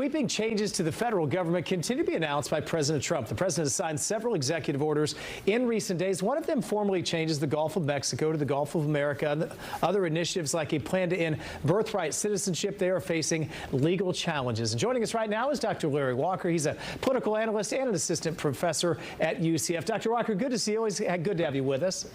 Sweeping changes to the federal government continue to be announced by President Trump. The president has signed several executive orders in recent days. One of them formally changes the Gulf of Mexico to the Gulf of America. Other initiatives like a plan to end birthright citizenship, they are facing legal challenges. And joining us right now is Dr. Larry Walker. He's a political analyst and an assistant professor at UCF. Dr. Walker, good to see you. Always good to have you with us.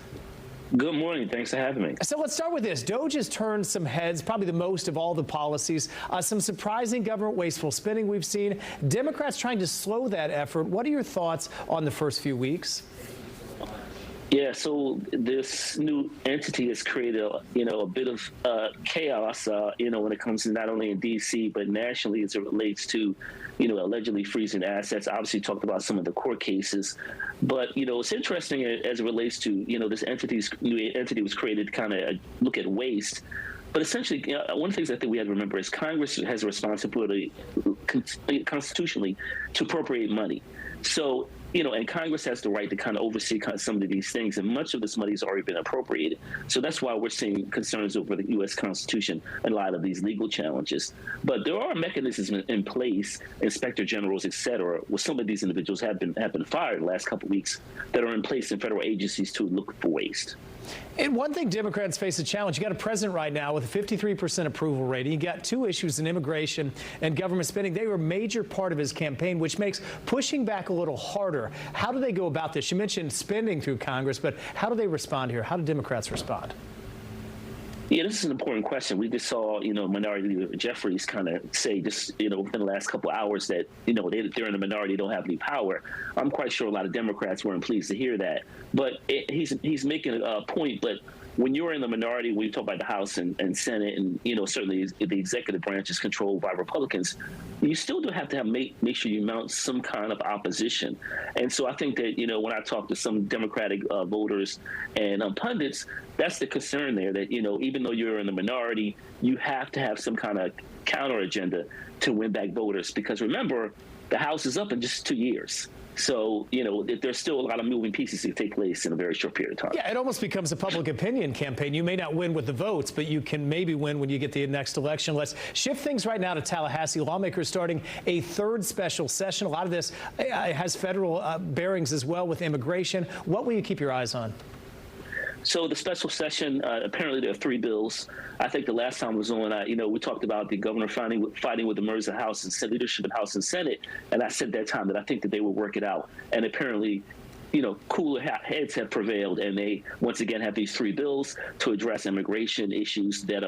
Good morning. Thanks for having me. So let's start with this. DOGE has turned some heads, probably the most of all the policies. Some surprising government wasteful spending we've seen. Democrats trying to slow that effort. What are your thoughts on the first few weeks? Yeah, so this new entity has created, a bit of chaos, when it comes to not only in D.C., but nationally as it relates to, allegedly freezing assets. Obviously talked about some of the court cases. But, it's interesting as it relates to, this new entity was created to kind of look at waste. But essentially, one of the things I think we have to remember is Congress has a responsibility constitutionally to appropriate money. So, and Congress has the right to kind of oversee some of these things, and much of this money has already been appropriated. So that's why we're seeing concerns over the U.S. Constitution and a lot of these legal challenges. But there are mechanisms in place, inspector generals, et cetera, where some of these individuals have been fired the last couple of weeks that are in place in federal agencies to look for waste. And one thing Democrats face a challenge. You got a president right now with a 53% approval rating. You got two issues in immigration and government spending. They were a major part of his campaign, which makes pushing back a little harder. How do they go about this? You mentioned spending through Congress, but how do they respond here? How do Democrats respond? Yeah, this is an important question. We just saw, Minority Leader Jeffries kind of say just, within the last couple of hours that, they're in the minority, don't have any power. I'm quite sure a lot of Democrats weren't pleased to hear that. But he's making a point. But when you're in the minority, when you talk about the House and Senate, and, certainly the executive branch is controlled by Republicans, you still do have to make sure you mount some kind of opposition. And so I think that, when I talk to some Democratic voters and pundits, that's the concern there, that, even though you're in the minority, you have to have some kind of counter agenda to win back voters. Because remember, the House is up in just 2 years. So, there's still a lot of moving pieces that take place in a very short period of time. Yeah, it almost becomes a public opinion campaign. You may not win with the votes, but you can maybe win when you get the next election. Let's shift things right now to Tallahassee. Lawmakers starting a third special session. A lot of this has federal bearings as well with immigration. What will you keep your eyes on? So the special session, apparently there are 3 bills. I think the last time was on, we talked about the governor fighting with the members of the House and Senate leadership in House and Senate. And I said at that time that I think that they would work it out. And apparently, cooler heads have prevailed, and they once again have these 3 bills to address immigration issues that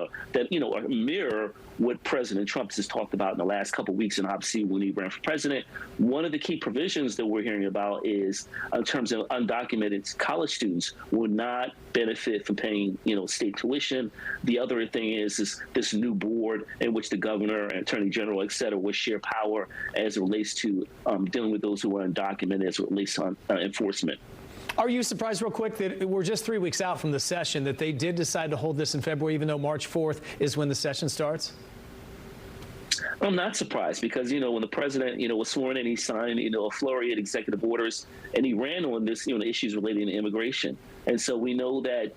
mirror what President Trump has talked about in the last couple of weeks, and obviously when he ran for president. One of the key provisions that we're hearing about is in terms of undocumented college students will not benefit from paying, state tuition. The other thing is this new board in which the governor and attorney general, et cetera, will share power as it relates to dealing with those who are undocumented as it relates to enforcement. Are you surprised, real quick, that we're just 3 weeks out from the session, that they did decide to hold this in February, even though March 4th is when the session starts? I'm not surprised because, when the president, was sworn in, he signed, a flurry of executive orders, and he ran on this, issues relating to immigration. And so we know that,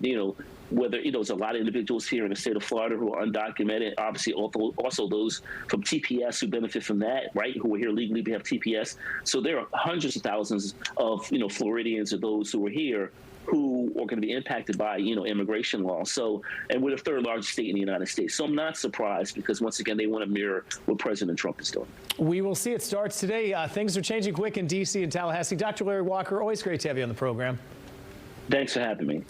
whether, there's a lot of individuals here in the state of Florida who are undocumented, obviously also those from TPS who benefit from that, right, who are here legally, we have TPS. So there are hundreds of thousands of, Floridians or those who are here who are going to be impacted by, immigration law. So, and we're the 3rd largest state in the United States. So I'm not surprised because, once again, they want to mirror what President Trump is doing. We will see. It starts today. Things are changing quick in D.C. and Tallahassee. Dr. Larry Walker, always great to have you on the program. Thanks for having me.